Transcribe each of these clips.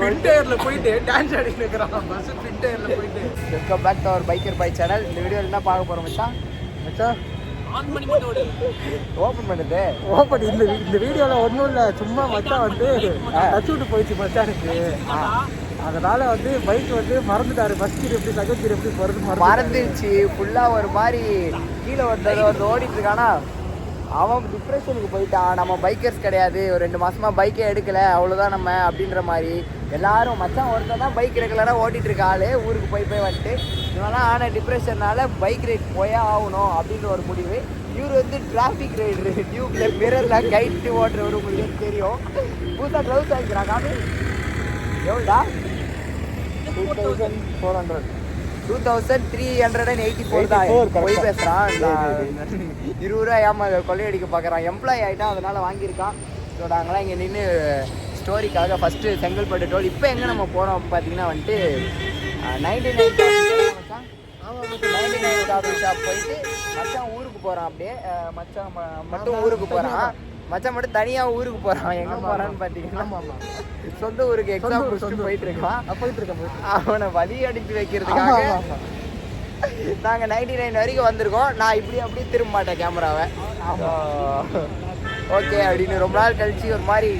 பின்டயரில் போயிட்டு டான்ஸ் ஆடிட்டு இருக்கிறான். பஸ் பின்டயரில் போயிட்டு. Welcome back to our biker by channel. இந்த வீடியோவில் என்ன பார்க்க போகிறோம் மச்சான்? ஓப்பன் பண்ணுது. ஓப்பன் இந்த வீடியோவில் ஒன்றும் இல்லை, சும்மா மச்சான் வந்து டச் விட்டு போயிடுச்சு மச்சானுக்கு. அதனால் வந்து பைக் வந்து மறந்துட்டாரு. ஃபஸ்ட் கீர் எப்படி செகண்ட் கீர் எப்படி போகிறது மறந்துடுச்சு. ஃபுல்லாக ஒரு மாதிரி கீழே வந்து ஓடிட்டு இருக்கானா. அவன் டிப்ரெஷனுக்கு போயிட்டான். நம்ம பைக்கர்ஸ் கிடையாது, ஒரு 2 மாதமாக பைக்கே எடுக்கலை, அவ்வளோதான் நம்ம அப்படின்ற மாதிரி எல்லாரும். மச்சான் ஒருத்தர் தான் பைக் ரெகுலராக ஓட்டிகிட்டு இருக்க ஆள், ஊருக்கு போய் வந்துட்டு இவெல்லாம் ஆனால் டிப்ரெஷனால் பைக் ரைட் போயே ஆகணும் அப்படின்ற ஒரு முடிவு. இவர் வந்து டிராஃபிக் ரைடரு, டியூப்பில் மிரரில் கைட்டு ஓட்டுறவர் உங்களுக்கு தெரியும். புதுசாக ட்ரவுஸ் ஆகிக்கிறான். காமி எவ்வளோடா? 2400 2384 தான். போய் பேசுகிறான். 20 ரூபா கொள்ளையடிக்க பார்க்குறான். எம்ப்ளாயி ஆகிட்டான், அதனால் வாங்கியிருக்கான். ஸோ நாங்களாம் இங்கே நின்று ஸ்டோரிக்காக ஃபஸ்ட்டு செங்கல்பட்டு டோல். இப்போ எங்கே நம்ம போகிறோம் பார்த்தீங்கன்னா வந்துட்டு 99 காஃபி ஷாப் போயிட்டு மச்சான் ஊருக்கு போகிறான். அப்படியே மச்சான் மட்டும் ஊருக்கு போகிறான். மச்சான் மட்டும் தனியாக ஊருக்கு போகிறான். எங்கே போகிறான்னு பார்த்தீங்கன்னா சொந்த ஊருக்கு எக்ஸாம் முடிச்சுட்டு போயிட்டு இருக்கான். அவனை வழி அடித்து வைக்கிறதுக்காக நாங்கள் 99 வரைக்கும் வந்திருக்கோம். நான் இப்படி அப்படியே திரும்ப மாட்டேன் கேமராவை. ஓகே அப்படின்னு ரொம்ப நாள் கழிச்சு ஒரு மாதிரி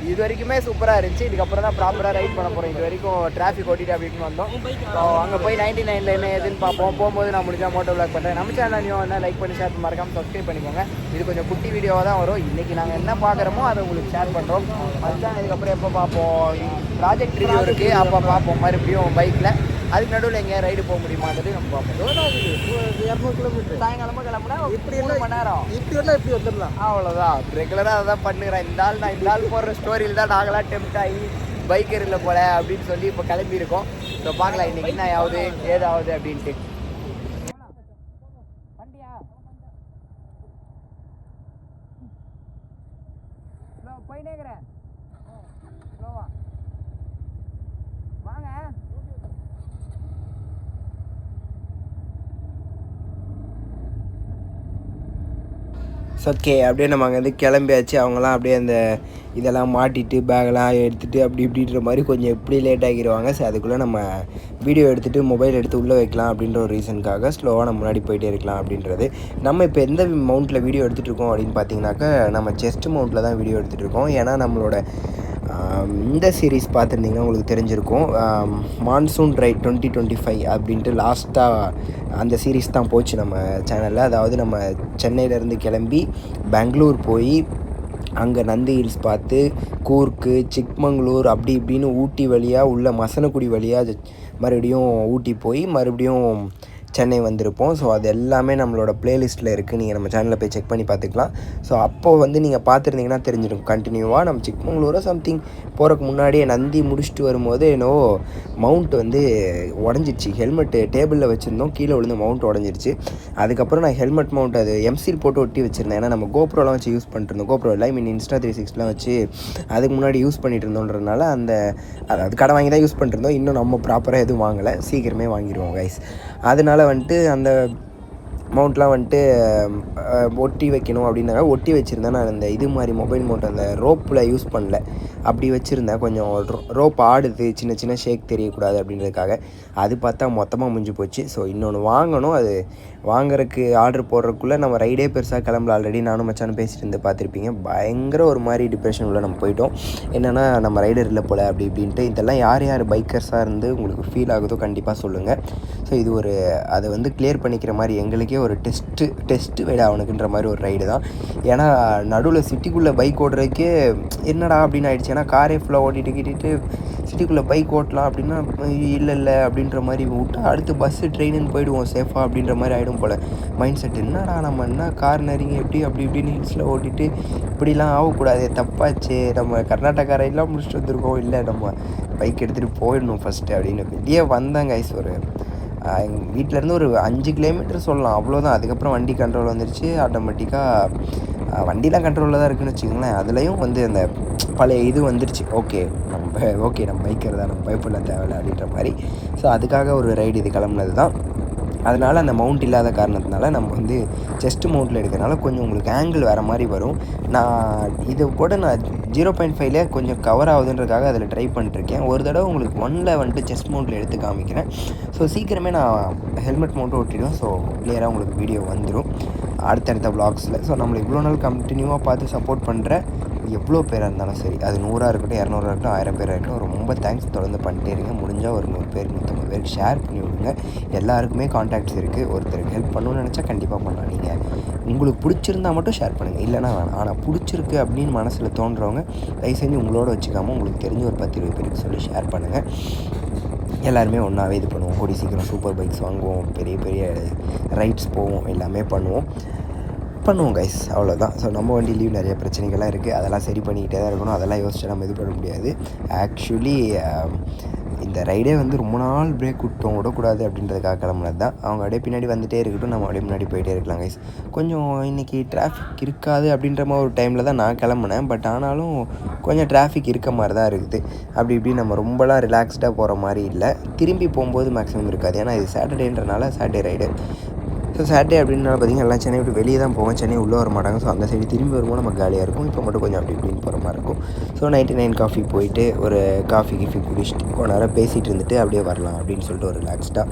இது வரைக்குமே சூப்பராக இருந்துச்சு. இதுக்கப்புறம் தான் ப்ராப்பராக ரைட் பண்ண போகிறோம். இது வரைக்கும் டிராஃபிக் ஓட்டிட்டு அப்படின்னு வந்தோம். ஸோ அங்கே போய் 99ல் என்ன ஏதுன்னு பார்ப்போம். போகும்போது நான் முடிஞ்சால் மோட்டோ விளாக் பண்ணுறேன். நம்ம சேனல் நியூ வந்தால் லைக் பண்ணி ஷேர் மறக்காமல் சப்ஸ்கிரைப் பண்ணிக்கோங்க. இது கொஞ்சம் குட்டி வீடியோவாக தான் வரும். இன்றைக்கி நாங்கள் என்ன பார்க்குறோமோ அதை உங்களுக்கு ஷேர் பண்ணுறோம். அதுதான் இதுக்கப்புறம் எப்போ பார்ப்போம், ப்ராஜெக்ட் ரிவ்யூ இருக்குது, அப்போ பார்ப்போம் மறுபடியும் பைக்கில். அதுக்கு நடுவில் எங்கேயா ரைடு போக முடியுமான்றது நம்ம பார்ப்போம். 200 கிலோமீட்டர் சாயங்காலமாக கிளம்புனா இப்படி 3 மணி நேரம் இப்படி வந்துடலாம். அவ்வளோதான். ரெகுலராக அதை தான் பண்ணுறேன். இந்த ஆள் போடுற ஸ்டோரியில் தான் நாங்களாம் டெம்ப்ட் ஆகி பைக்கரில் போல அப்படின்னு சொல்லி இப்போ கிளம்பியிருக்கோம். ஸோ பார்க்கலாம் இன்றைக்கி என்ன ஆகுது ஏதாவது அப்படின்ட்டு. போயிட்டேங்கிறேன். வாங்க. ஓகே அப்படியே நம்ம அங்கேருந்து கிளம்பியாச்சு. அவங்களாம் அப்படியே அந்த இதெல்லாம் மாட்டிட்டு பேகெல்லாம் எடுத்துகிட்டு அப்படி இப்படின்ற மாதிரி கொஞ்சம் எப்படி லேட் ஆகிடுவாங்க. ஸோ அதுக்குள்ளே நம்ம வீடியோ எடுத்துகிட்டு மொபைல் எடுத்து உள்ளே வைக்கலாம் அப்படின்ற ஒரு ரீசனுக்காக ஸ்லோவாக நம்ம முன்னாடி போயிட்டே இருக்கலாம் அப்படின்றது. நம்ம இப்போ எந்த மவுண்ட்டில் வீடியோ எடுத்துகிட்டு இருக்கோம் அப்படின்னு பார்த்தீங்கன்னாக்கா நம்ம செஸ்ட் மவுண்ட்டில் தான் வீடியோ எடுத்துகிட்டு இருக்கோம். ஏன்னா நம்மளோட இந்த சீரீஸ் பார்த்துருந்தீங்கன்னா உங்களுக்கு தெரிஞ்சிருக்கும். மான்சூன் ரைட் 2025 அப்படின்ட்டு லாஸ்ட்டாக அந்த சீரீஸ் தான் போச்சு நம்ம சேனலில். அதாவது நம்ம சென்னையிலேருந்து கிளம்பி பெங்களூர் போய் அங்கே நந்தி ஹில்ஸ் பார்த்து கூர்க்கு சிக்மங்களூர் அப்படி இப்படின்னு ஊட்டி வழியாக உள்ள மசனக்குடி வழியாக மறுபடியும் ஊட்டி போய் மறுபடியும் சென்னை வந்திருப்போம். ஸோ அது எல்லாமே நம்மளோட ப்ளேலிஸ்ட்டில் இருக்குது. நீங்கள் நம்ம சேனலில் போய் செக் பண்ணி பார்த்துக்கலாம். ஸோ அப்போது வந்து நீங்கள் பார்த்துருந்தீங்கன்னா தெரிஞ்சிடும். கண்டினியூவாக நம்ம சிக்மங்களூரோ சம்திங் போகிறக்கு முன்னாடியே நந்தி முடிச்சுட்டு வரும்போது என்னவோ மவுண்ட் வந்து உடஞ்சிடுச்சு. ஹெல்மெட்டு டேபிளில் வச்சுருந்தோம், கீழே விழுந்து மவுண்ட் உடஞ்சிருச்சு. அதுக்கப்புறம் நான் ஹெல்மெட் மவுண்ட் அது எம்சில் போட்டு ஒட்டி வச்சுருந்தேன். ஏன்னா நம்ம கோப்ரோலாம் வச்சு யூஸ் பண்ணிட்டுருந்தோம். கோப்ரோ இல்லை, Insta 360 வச்சு அதுக்கு முன்னாடி யூஸ் பண்ணிட்டு இருந்தோன்றதுனால அதாவது கடை வாங்கி தான் யூஸ் பண்ணிட்டுருந்தோம். இன்னும் நம்ம ப்ராப்பராக எதுவும் வாங்கலை, சீக்கிரமே வாங்கிடுவோம் கைஸ். அதனால் வந்துட்டு அந்த மவுண்ட்லாம் வந்துட்டு ஒட்டி வைக்கணும் அப்படின்னாங்க. ஒட்டி வச்சுருந்தேன். நான் அந்த இது மாதிரி மொபைல் மவுண்ட் அந்த ரோப்பில் யூஸ் பண்ணல, அப்படி வச்சுருந்தேன். கொஞ்சம் ரோப் ஆடுது, சின்ன சின்ன ஷேக் தெரியக்கூடாது அப்படின்றதுக்காக. அது பார்த்தா மொத்தமாக முடிஞ்சு போச்சு. ஸோ இன்னொன்று வாங்கணும். அது வாங்குறதுக்கு ஆர்டர் போடுறதுக்குள்ளே நம்ம ரைடே பெருசாக கிளம்பல. ஆல்ரெடி நானும் மச்சானும் பேசிட்டு இருந்து பார்த்துருப்பீங்க. பயங்கர ஒரு மாதிரி டிப்ரெஷன் உள்ள நம்ம போயிட்டோம். என்னென்னா நம்ம ரைடர் இல்லை போல் அப்படி இப்படின்ட்டு. இதெல்லாம் யார் பைக்கர்ஸாக இருந்து உங்களுக்கு ஃபீல் ஆகுதோ கண்டிப்பாக சொல்லுங்கள். ஸோ இது ஒரு அதை வந்து கிளியர் பண்ணிக்கிற மாதிரி எங்களுக்கே ஒரு டெஸ்ட்டு ரைடு அவனுக்குன்ற மாதிரி ஒரு ரைடு தான். ஏன்னா நடுவில் சிட்டிக்குள்ளே பைக் ஓடுறதுக்கே என்னடா அப்படின்னு ஆகிடுச்சு. ஏன்னா காரே ஃபுல்லாக ஓட்டிட்டு சிட்டிக்குள்ளே பைக் ஓட்டலாம் அப்படின்னா இல்லை அப்படின்ற மாதிரி விட்டா அடுத்து பஸ்ஸு ட்ரெயினுன்னு போயிடுவோம் சேஃபாக அப்படின்ற மாதிரி ஆகிடும் போல் மைண்ட் செட். என்னடா நம்ம என்ன கார் நெறிங்க எப்படி அப்படி இப்படின்னு ஹில்ஸில் ஓட்டிட்டு இப்படிலாம் ஆகக்கூடாது, தப்பாச்சு. நம்ம கர்நாடகா ரைடெலாம் முடிச்சுட்டு வந்திருக்கோம், இல்லை நம்ம பைக் எடுத்துகிட்டு போயிடணும் ஃபஸ்ட்டு அப்படின்னு வெளியே வந்தாங்க ஐஸ். ஒரு எங்கள் வீட்டிலேருந்து ஒரு 5 கிலோமீட்டர் சொல்லலாம், அவ்வளோதான். அதுக்கப்புறம் வண்டி கண்ட்ரோல் வந்துருச்சு. ஆட்டோமேட்டிக்காக வண்டிலாம் கண்ட்ரோலில் தான் இருக்குதுன்னு வச்சுக்கோங்களேன். அதுலேயும் வந்து அந்த பழைய இது வந்துருச்சு. நம்ம பைக்கர் தான், நம்ம பயப்பட தேவையில்லை அப்படின்ற மாதிரி. ஸோ அதுக்காக ஒரு ரைடு இது கிளம்புனது தான். அதனால் அந்த மவுண்ட் இல்லாத காரணத்தினால நம்ம வந்து செஸ்ட் மவுண்ட்டில் எடுக்கிறனால கொஞ்சம் உங்களுக்கு ஆங்கிள் வேறு மாதிரி வரும். நான் இதை கூட நான் 0.5ல கொஞ்சம் கவர் ஆகுதுன்றதுக்காக அதில் ட்ரை பண்ணிட்டுருக்கேன். ஒரு தடவை உங்களுக்கு 1ல் வந்துட்டு செஸ்ட் மவுண்ட்டில் எடுத்து காமிக்கிறேன். ஸோ சீக்கிரமே நான் ஹெல்மெட் மவுண்ட்டும் ஒட்டிடுவேன். ஸோ கிளியராக உங்களுக்கு வீடியோ வந்துடும் அடுத்தடுத்த வ்ளாக்ஸில். ஸோ நம்மளை இவ்வளோ நாள் கண்டினியூவாக பார்த்து சப்போர்ட் பண்ணுற எவ்வளோ பேராக இருந்தாலும் சரி, அது 100 இருக்கட்டும், 200 இருக்கட்டும், 1000 பேராக இருக்கட்டும், ரொம்ப தேங்க்ஸ். தொடர்ந்து பண்ணிட்டே இருங்க. முடிஞ்சால் ஒரு 100 பேர் 150 பேருக்கு ஷேர் பண்ணி விடுங்க. எல்லாருக்குமே கான்டாக்ட்ஸ் இருக்குது. ஒருத்தருக்கு ஹெல்ப் பண்ணணும்னு நினச்சா கண்டிப்பாக பண்ணலாம். நீங்கள் உங்களுக்கு பிடிச்சிருந்தா மட்டும் ஷேர் பண்ணுங்கள், இல்லைனா வேணாம். ஆனால் பிடிச்சிருக்கு அப்படின்னு மனசில் தோன்றவங்க தயவு செஞ்சு உங்களோட வச்சுக்காமல் உங்களுக்கு தெரிஞ்ச ஒரு 10-20 பேருக்கு சொல்லி ஷேர் பண்ணுங்கள். எல்லாருமே ஒன்றாவே இது பண்ணுவோம். கூடி சீக்கிரம் சூப்பர் பைக்ஸ் வாங்குவோம், பெரிய பெரிய ரைட்ஸ் போவோம், எல்லாமே பண்ணுவோம் கைஸ். அவ்வளோதான். ஸோ நம்ம வண்டியிலையும் நிறைய பிரச்சனைகள்லாம் இருக்குது. அதெல்லாம் சரி பண்ணிக்கிட்டே தான் இருக்கணும். அதெல்லாம் யோசிச்சு நம்ம இது பண்ண முடியாது. ஆக்சுவலி இந்த ரைடே வந்து ரொம்ப நாள் பிரேக் விடக்கூடாது அப்படின்றதுக்காக கிளம்புனது தான். அவங்க அப்படியே பின்னாடி வந்துகிட்டே இருக்கட்டும், நம்ம அப்படியே முன்னாடி போயிட்டே இருக்கலாம் கைஸ். கொஞ்சம் இன்றைக்கி டிராஃபிக் இருக்காது அப்படின்ற மாதிரி ஒரு டைமில் தான் நான் கிளம்புனேன். பட் ஆனாலும் கொஞ்சம் டிராஃபிக் இருக்க மாதிரி தான் இருக்குது. அப்படி இப்படி நம்ம ரொம்பலாம் ரிலாக்ஸ்டாக போகிற மாதிரி இல்லை. திரும்பி போகும்போது மேக்ஸிமம் இருக்காது. ஏன்னா இது சாட்டர்டேன்றனால சாட்டர்டே ரைடு. ஸோ சாட்டர்டே அப்படின்னால பார்த்திங்கன்னா எல்லாம் சென்னை விட்டு வெளியே தான் போவோம். சென்னை உள்ளே வர மாட்டாங்க. ஸோ அந்த சைடு திரும்பி வரும்போது நம்ம காலியாக இருக்கும். இப்போ மட்டும் கொஞ்சம் அப்படி இப்படின்னு போகிற மாதிரி இருக்கும். ஸோ 99 காஃபி போயிட்டு ஒரு காஃபி குடிச்சிட்டு கொஞ்ச நேரம் பேசிகிட்டு இருந்துட்டு அப்படியே வரலாம் அப்படின்னு சொல்லிட்டு ஒரு ரிலாக்ஸ்டாக.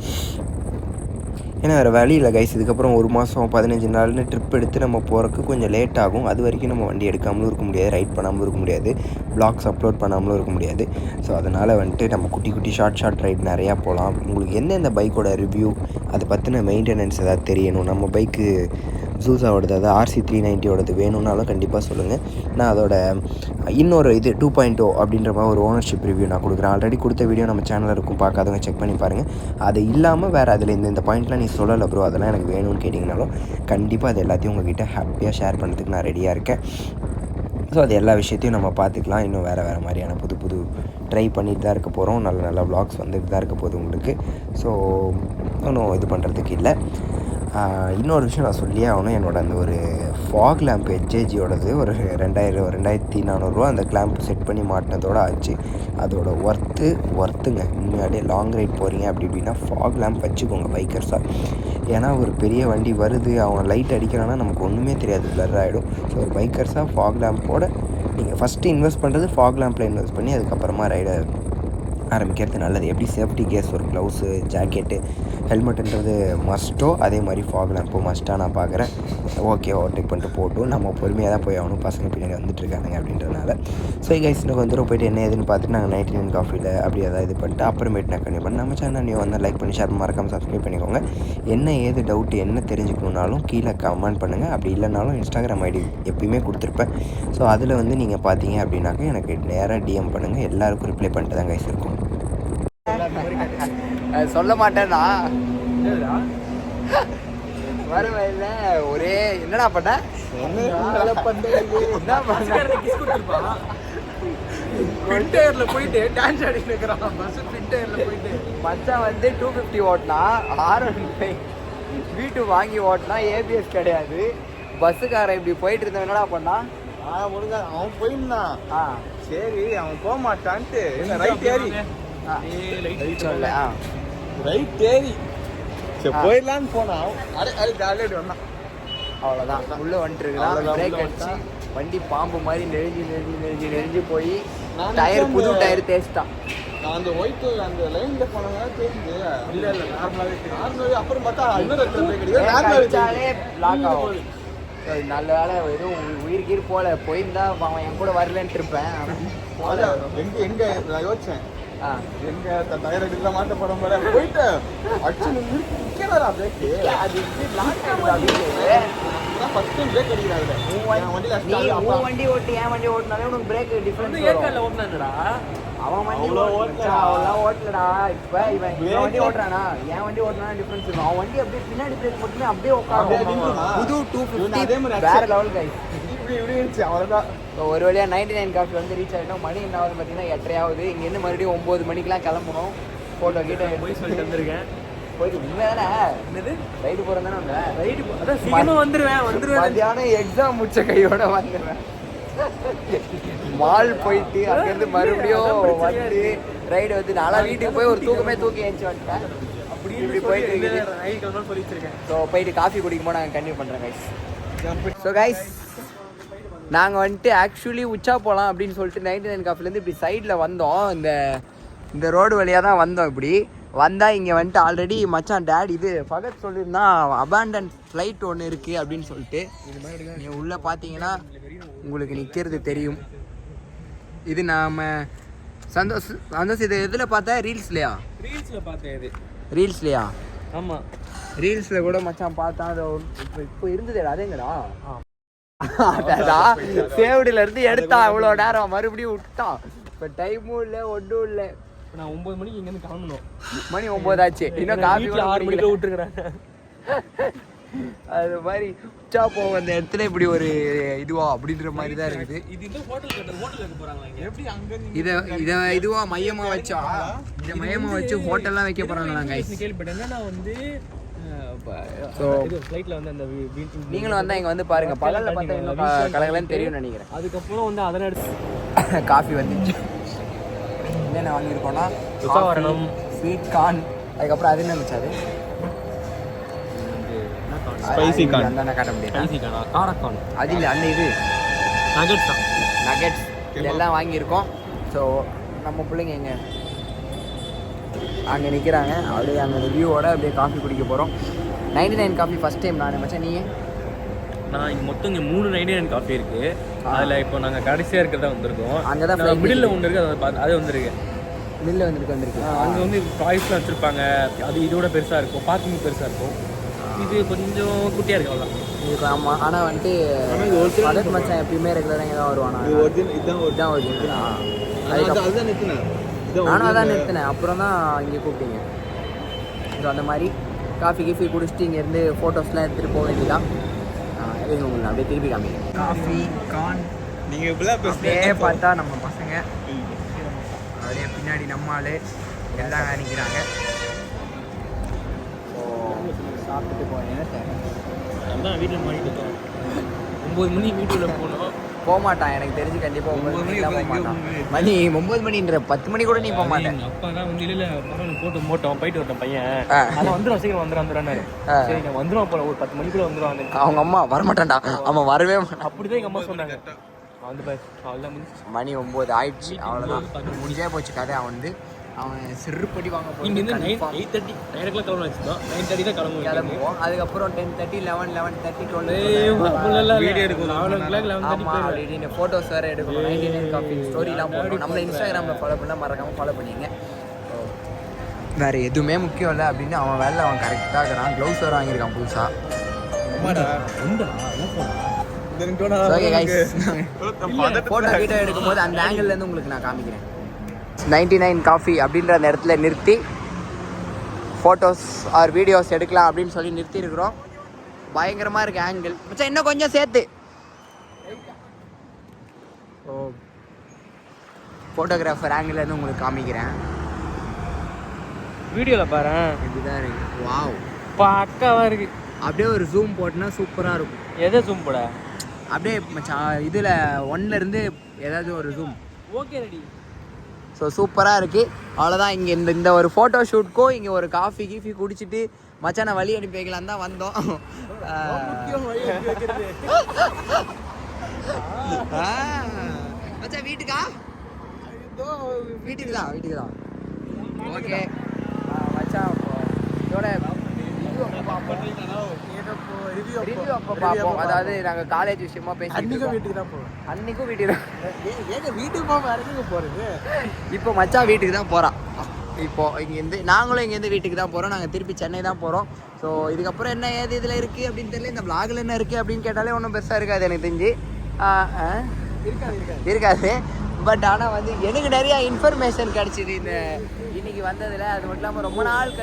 ஏன்னா வேறு வழி இல்லை கைஸ். இதுக்கப்புறம் 1 மாதம் 15 நாள்னு ட்ரிப் எடுத்து நம்ம போகிறதுக்கு கொஞ்சம் லேட் ஆகும். அது வரைக்கும் நம்ம வண்டி எடுக்காமலும் இருக்க முடியாது, ரைட் பண்ணாமலும் இருக்க முடியாது, வ்ளாக்ஸ் அப்லோட் பண்ணாமலும் இருக்க முடியாது. ஸோ அதனால் வந்துட்டு நம்ம குட்டி குட்டி ஷார்ட் ரைட் நிறையா போகலாம். உங்களுக்கு எந்தெந்த பைக்கோட ரிவ்யூ அதை பற்றின மெயின்டெனன்ஸ் ஏதாவது தெரியணும், நம்ம பைக்கு ஜூஸாவோடது அதாவது RC 390 வேணும்னாலும் கண்டிப்பாக சொல்லுங்கள். நான் அதோட இன்னொரு இது 2.0 அப்படின்ற மாதிரி ஒரு ஓனர்ஷிப் ரிவ்யூ நான் கொடுக்குறேன். ஆல்ரெடி கொடுத்த வீடியோ நம்ம சேனலில் இருக்கும், பார்க்காதவங்க செக் பண்ணி பாருங்கள். அது இல்லாமல் வேறு அதில் இந்த பாயிண்ட்லாம் நீ சொல்லலை ப்ரோ, அதெல்லாம் எனக்கு வேணும்னு கேட்டிங்கனாலும் கண்டிப்பாக அது எல்லாத்தையும் உங்கள்கிட்ட ஹாப்பியாக ஷேர் பண்ணுறதுக்கு நான் ரெடியாக இருக்கேன். ஸோ அது எல்லா விஷயத்தையும் நம்ம பார்த்துக்கலாம். இன்னும் வேறு மாதிரியான புது ட்ரை பண்ணிட்டு தான் இருக்க போகிறோம். நல்ல வ்ளாக்ஸ் வந்துட்டு தான் இருக்க போகுது உங்களுக்கு. ஸோ ஒன்றும் இது பண்ணுறதுக்கு இல்லை. இன்னொரு விஷயம் நான் சொல்லியே ஆகணும். என்னோட அந்த ஒரு ஃபாக் லேம்ப் HJGயோடது ஒரு 2400 அந்த கிளாம்ப் செட் பண்ணி மாட்டினதோடு ஆச்சு. அதோட ஒர்த்துங்க. உண்மையாலே லாங் ரைட் போகிறீங்க அப்படி இப்படின்னா ஃபாக் லேம்ப் வச்சுக்கோங்க பைக்கர்ஸாக. ஏன்னா ஒரு பெரிய வண்டி வருது, அவன் லைட் அடிக்கிறான்னா நமக்கு ஒன்றுமே தெரியாது, பிளர் ஆகிடும். ஸோ ஒரு பைக்கர்ஸாக ஃபாக் லேம்போட நீங்கள் ஃபஸ்ட்டு இன்வெஸ்ட் பண்ணுறது ஃபாக் லேம்பில் இன்வெஸ்ட் பண்ணி அதுக்கப்புறமா ரைடை ஆரம்பிக்கிறது நல்லது. எப்படி சேஃப்டி கேஸ், ஒரு க்ளவுஸு, ஜாக்கெட்டு, ஹெல்மெட்டுன்றது மஸ்ட்டோ அதே மாதிரி ஃபாக் லேம்போ மஸ்ட்டாக நான் பார்க்குறேன். ஓகே, ஓவர்டேக் பண்ணிட்டு போட்டும், நம்ம பொறுமையாக தான் போய் ஆகணும், பசங்க பின்னாடி வந்துட்டுருக்காங்க அப்படின்றதுனால. ஸோ கைஸ் இன்னும் கொஞ்சம் தூரம் போய்ட்டு என்ன ஏதுன்னு பார்த்துட்டு நாங்கள் 99 காஃபியில் அப்படி ஏதாவது இது பண்ணிட்டு அப்புறமேட்டு நான் கண்டிப்பாக பண்ணி நம்ம சேனல் நீங்கள் வந்து லைக் பண்ணி ஷேர் மறக்காமல் சப்ஸ்கிரைப் பண்ணிக்கோங்க. என்ன ஏது டவுட்டு என்ன தெரிஞ்சுக்கணுன்னாலும் கீழே கமெண்ட் பண்ணுங்கள். அப்படி இல்லைனாலும் Instagram ID எப்பயுமே கொடுத்துருப்பேன். ஸோ அதில் வந்து நீங்கள் பார்த்தீங்க அப்படின்னாக்க எனக்கு நேராக DM பண்ணுங்கள். எல்லாருக்கும் ரிப்ளை பண்ணிட்டு தான் கைஸ் இருக்கும். சொல்ல மாட்டேன்னா வருவேன் ஒரே என்னடா பண்ண போயிட்டு டான்ஸ் ஆடிட்டு இருக்கிறான். போயிட்டு மச்சான் வந்து 250 ஓட்டினா, R1 V2 வாங்கி ஓட்டினா, ABS கிடையாது. பஸ்ஸுக்காரன் இப்படி போயிட்டு இருந்தவன் என்னடா பண்ணா, அவன் போயிருந்தான். சரி அவன் போக மாட்டான்ட்டு ரைட் ஏறி ரைட் ஏறி போயிடலான்னு போனா வந்தான். அவ்வளோதான், உள்ள வந்துட்டு இருக்கலாம். பிரேக் அடிச்சு வண்டி பாம்பு மாதிரி நெறிஞ்சு போய் டயர் புது டயர் தேய்ச்சிட்டான். அந்த ஒயிட் அந்த லைன்ல போனவங்க தெரியுது. இல்ல நார்மலாவே அப்புறம் பார்த்தா லாக் ஆகும். நல்ல வேலை எதுவும் உயிர் போல போயிருந்தா அவன் என் கூட வரலன்ட்டு இருப்பேன். எங்க நான் யோசிச்சேன், எங்க டயர் அடிக்கல மாட்ட போறோம் போயிட்டு அடிச்சு நிக்கிறா பிரேக். அது வண்டி ஓட்டு என் வண்டி ஓட்டினாலே உனக்கு பிரேக் டிஃபரன்ஸ் ஓட்டினா. அவன் வண்டி அவ்வளோலாம் ஓட்டலடா. இப்போ இவன் வண்டி ஓட்டுறானா, என் வண்டி ஓட்டினா டிஃபரன்ஸ் இருக்கும். அவன் வண்டி அப்படியே பின்னாடி பிரேக் மட்டுமே அப்படியே உட்காந்து புது 250 வேற லெவல் கைஸ். இப்படி இருந்துச்சு அவ்வளோதான். ஒரு வழியாக 99 காஃபி வந்து ரீச் ஆகிட்டோம். மணி என்ன ஆகுது பார்த்தீங்கன்னா 8:30 ஆகுது. இங்கேருந்து மறுபடியும் 9 மணிக்கெலாம் கிளம்பணும். ஃபோட்டோ கீட்டோ போய் சொல்லிட்டு வந்திருக்கேன். போயிட்டு உண்மையான என்னது ரைடு போகிறேன் தானே வந்தேன். ரைடு அதான் சீக்கிரமாக வந்துடுவேன். மத்தியானம் எக்ஸாம் முடிச்ச கையோட வந்துடுவேன். மால் போயிட்டு அங்கேருந்து மறுபடியும் வந்து ரைடு வந்து நான்லாம் வீட்டுக்கு போய் ஒரு தூக்கமே தூக்கி ஏஞ்சி வந்துட்டேன். அப்படி இப்படி போயிட்டு இருக்குது. ஸோ போயிட்டு காஃபி குடிக்கும்போது நாங்கள் கண்டினியூ பண்ணுறோம் கைஸ். ஸோ கைஸ் நாங்கள் வந்துட்டு ஆக்சுவலி உச்சா போகலாம் அப்படின்னு சொல்லிட்டு 99 காஃபிலேருந்து இப்படி சைடில் வந்தோம். இந்த ரோடு வழியாக தான் வந்தோம். இப்படி வந்தால் இங்கே வந்துட்டு ஆல்ரெடி மச்சான் டேட் இது ஃபகத் சொல்லியிருந்தான் அபாண்டன் ஃப்ளைட் ஒன்று இருக்குது அப்படின்னு சொல்லிட்டு. நீங்கள் உள்ளே பார்த்தீங்கன்னா உங்களுக்கு நிற்கிறது தெரியும். இது நாம் சந்தோஷ் இது எதில் பார்த்தா ரீல்ஸ்லையா? ரீல்ஸில் பார்த்தேன். இது ரீல்ஸ்லையா? ஆமாம், ரீல்ஸில் கூட மச்சான் பார்த்தா அது இப்போ இருந்தது அதேங்கடா. சேவடில இருந்து எடுத்தா அவ்வளோ நேரம் மறுபடியும் விட்டான். இப்போ டைமும் இல்லை ஒன்றும் இல்லை. நான் 9 மணிக்கு இங்கேருந்து கிளம்பணும். மணி 9 ஆச்சு. இன்னும் காஃபி 6 மணிக்கு விட்டுருக்குறேன். அது மாதிரி உச்சா போக அந்த இடத்துல இப்படி ஒரு இதுவா அப்படின்ற மாதிரி தான் இருக்குது. இதை இதுவா மையமாக வச்சா இதை மையமாக வச்சு ஹோட்டல்லாம் வைக்க போகிறாங்களாங்க. கேள்விப்பட்டேன். நான் வந்து நீங்களும் வந்தால் இங்கே வந்து பாருங்க. பகலில் பார்த்தா இன்னும் கலகலன்னு தெரியும்னு நினைக்கிறேன். அதுக்கப்புறம் வந்து அதெல்லாம் எடுத்து காஃபி வந்துச்சு. என்னென்ன வாங்கியிருக்கோன்னா வரணும், ஸ்வீட் கார்ன், அதுக்கப்புறம் அது என்ன வச்சாது ஸ்பைசி கார்ன். அந்த காட்ட முடியாது. ஸ்பைசி கார்னா காரக்கார்ன் அது இல்லை, அந்த இது நகெட்ஸ் தான். நகெட்ஸ் இதெல்லாம் வாங்கியிருக்கோம். ஸோ நம்ம பிள்ளைங்க எங்கே அங்கே நிற்கிறாங்க. அப்படியே அந்த ரிவ்யூவோட அப்படியே காஃபி குடிக்க போகிறோம். 99 காஃபி ஃபஸ்ட் டைம் நான் மச்சான். நீங்கள்? நான் இங்கே மொத்தம் இங்கே 3 99 காஃபி இருக்குது. அதில் இப்போ நாங்கள் கடைசியாக இருக்கிறதா வந்திருக்கோம். அங்கே தான் மிடில் ஒன்று இருக்குது, அது வந்துருக்கு. மில்லில் வந்திருக்கு. அங்கே வந்து டாய்ஸ்லாம் வச்சுருப்பாங்க. அது இதோட பெருசாக இருக்கும், பார்க்கிங் பெருசாக இருக்கும். இது கொஞ்சம் குட்டியாக இருக்கு அவ்வளோ. இது ஆமாம். ஆனால் வந்துட்டு பகத் மச்சான் எப்பயுமே ரெகுலராக இங்கே தான் வருவானா. இதுதான் ஒரிஜினல். அதுதான் நிறுத்தினேன். நானும் அதான் நிறுத்தினேன். அப்புறம் தான் இங்கே கூப்பிட்டீங்க. ஸோ அந்த மாதிரி காஃபி குடிச்சிட்டு இங்கேருந்து ஃபோட்டோஸ்லாம் எடுத்துகிட்டு போக வேண்டியதான். உங்களுக்கு அப்படியே திருப்பி காமிங்க. காஃபி கார்ன் நீங்கள் இப்படிலாம் அப்படியே பார்த்தா நம்ம பசங்க அப்படியே பின்னாடி நம்ம ஆள் எல்லாம் நிற்கிறாங்க. சாப்பிட்டுட்டு போனீங்கன்னா அதான் வீட்டில் மாட்டிட்டு இருக்கோம். 9 மணி வீட்டுக்குள்ளே போனோம். போக மாட்டான் எனக்கு தெரிஞ்சு. கண்டிப்பாக 9 மணிக்கு போக மாட்டான். மணி 9 மணின்ற 10 மணி கூட நீ போக மாட்டேன். அப்பா தான் வந்து இல்லை போட்டோம் போயிட்டு வரட்டும் பையன். ஆனால் வந்துடும், சீக்கிரம் வந்துடுறாரு. சரி நான் வந்துடும் போல ஒரு 10 மணிக்குள்ள வந்துடும். அவங்க அம்மா வரமாட்டான்டா, அவன் வரவே மாட்டான். அப்படிதான் எங்கள் அம்மா சொன்னாங்க. வந்து மணி 9 ஆயிடுச்சு. அவ்வளோதான் முடிஞ்சே போச்சு கதை. அவன் சிறுப்படி வாங்க இங்கேருந்து 8:30 9 கிளம்ப வச்சுருந்தோம். 9:30 தான் கிளம்புவோம். அதுக்கப்புறம் 10:30 11:30 12 வீடியோ எடுக்கணும். ஃபோட்டோஸ் வேறு எடுக்கணும். 99 காஃபி ஸ்டோரிலாம் போடணும். நம்மளை இன்ஸ்டாகிராமில் ஃபாலோ பண்ணால் மறக்காமல் ஃபாலோ பண்ணிங்க. வேறு எதுவுமே முக்கியம் இல்லை அப்படின்னு அவன் வேலை அவன் கரெக்டாக இருக்கிறான். க்ளவுஸ் வேறு வாங்கியிருக்கான் புதுசாக. ஃபோட்டோ வீடியோ எடுக்கும்போது அந்த ஆங்கிள்லேருந்து உங்களுக்கு நான் காமிக்கிறேன். 99 காஃபி அப்படின்ற அந்த இடத்துல நிறுத்தி ஃபோட்டோஸ் ஆர் வீடியோஸ் எடுக்கலாம் அப்படின்னு சொல்லி நிறுத்தியிருக்கிறோம். பயங்கரமாக இருக்குது ஆங்கிள். மச்சான் இன்னும் கொஞ்சம் சேர்த்து. ஸோ ஃபோட்டோகிராஃபர் ஆங்கிள்லேருந்து உங்களுக்கு காமிக்கிறேன். வீடியோவில் பாரு இப்படிதான் இருக்குது. வாவ் பக்காவாக இருக்குது. அப்படியே ஒரு ஜூம் போட்டுனா சூப்பராக இருக்கும். எதை ஜூம் போட? அப்படியே மச்சான் இதில் 1லேருந்து ஏதாவது ஒரு ஜூம். Okay ready. ஸோ சூப்பராக இருக்குது. அவ்வளோதான். இங்கே இந்த ஒரு ஃபோட்டோ ஷூட்க்கும் இங்கே ஒரு காஃபி குடிச்சிட்டு மச்சான வழி அனுப்பி வைக்கலாம் தான் வந்தோம். மச்சான் வீட்டுக்கு தான். ஓகே மச்சான் இதோட ரிவ்யூ அப்போ பார்ப்போம். அதாவது நாங்கள் காலேஜ் விஷயமா பேசி அன்றைக்கும் வீட்டுக்கு தான் போகிறோம். அன்றைக்கும் வீட்டுக்கு தான். வீட்டுக்கு போக இறங்கி போகிறது. இப்போ மச்சான் வீட்டுக்கு தான் போகிறான். இப்போது இங்கேருந்து நாங்களும் இங்கேருந்து வீட்டுக்கு தான் போகிறோம். நாங்கள் திருப்பி சென்னை தான் போகிறோம். ஸோ இதுக்கப்புறம் என்ன ஏது இதில் இருக்குது அப்படின்னு தெரியல. இந்த விளாகில் என்ன இருக்குது அப்படின்னு கேட்டாலே ஒன்றும் பெருசாக இருக்காது எனக்கு தெரிஞ்சு. இருக்காது. பட் ஆனால் வந்து எனக்கு நிறையா இன்ஃபர்மேஷன் கிடச்சிது இந்த இன்றைக்கி வந்ததில். அது மட்டும் இல்லாமல் ரொம்ப நாள்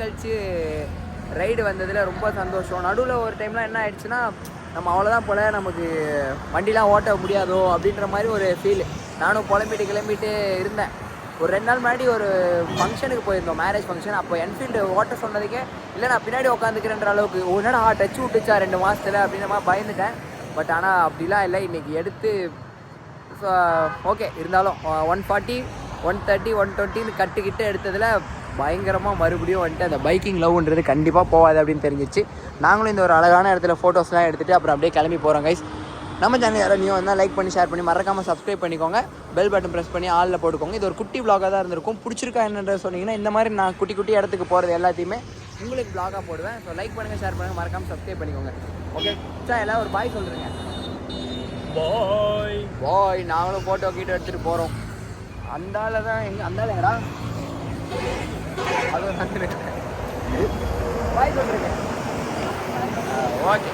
கழிச்சு ரைடு வந்ததில் ரொம்ப சந்தோஷம். நடுவில் ஒரு டைம்லாம் என்ன ஆயிடுச்சுன்னா நம்ம அவ்வளோதான் போல் நமக்கு வண்டிலாம் ஓட்ட முடியாதோ அப்படின்ற மாதிரி ஒரு ஃபீல். நானும் கிளம்பிட்டு இருந்தேன். ஒரு 2 நாள் முன்னாடி ஒரு ஃபங்க்ஷனுக்கு போயிருந்தோம், மேரேஜ் ஃபங்க்ஷன். அப்போ என்ஃபீல்டு ஓட்ட சொன்னதுக்கே இல்லை நான் பின்னாடி உட்காந்துக்கிறேன்ற அளவுக்கு ஒன்றா டச் விட்டுச்சா 2 மாதத்தில் அப்படின்ற மாதிரி பயந்துட்டேன். பட் ஆனால் அப்படிலாம் இல்லை. இன்றைக்கி எடுத்து ஓகே இருந்தாலும் 140 130 120 கட்டுக்கிட்டு எடுத்ததில் பயங்கரமாக மறுபடியும் வந்துட்டு அந்த பைக்கிங் லவ்ன்றது கண்டிப்பாக போகாது அப்படின்னு தெரிஞ்சிச்சு. நாங்களும் இந்த ஒரு அழகான இடத்துல ஃபோட்டோஸ்லாம் எடுத்துகிட்டு அப்புறம் அப்படியே கிளம்பி போகிறோம் கைஸ். நம்ம சேனல் யாரும் நியூ வந்தால் லைக் பண்ணி ஷேர் பண்ணி மறக்காமல் சப்ஸ்கிரைப் பண்ணிக்கோங்க. பெல் பட்டன் ப்ரெஸ் பண்ணி ஆளில் போட்டுக்கோங்க. இது ஒரு குட்டி vlog-ஆ தான் இருந்திருக்கும். பிடிச்சிருக்கா என்னன்ற சொன்னீங்கன்னா இந்த மாதிரி நான் குட்டி குட்டி இடத்துக்கு போகிறது எல்லாத்தையுமே உங்களுக்கு vlog-ஆ போடுவேன். ஸோ லைக் பண்ணுங்கள், ஷேர் பண்ணுங்கள், மறக்காமல் சப்ஸ்கிரைப் பண்ணிக்கோங்க. ஓகே சார், எல்லாம் ஒரு பாய் சொல்கிறேங்க. பாய் பாய். நாங்களும் ஃபோட்டோ கீட்டோ எடுத்துகிட்டு போகிறோம். அந்தால தான் அந்தாலங்கடா அது பாய் சொல்கிறேங்க. ஓகே.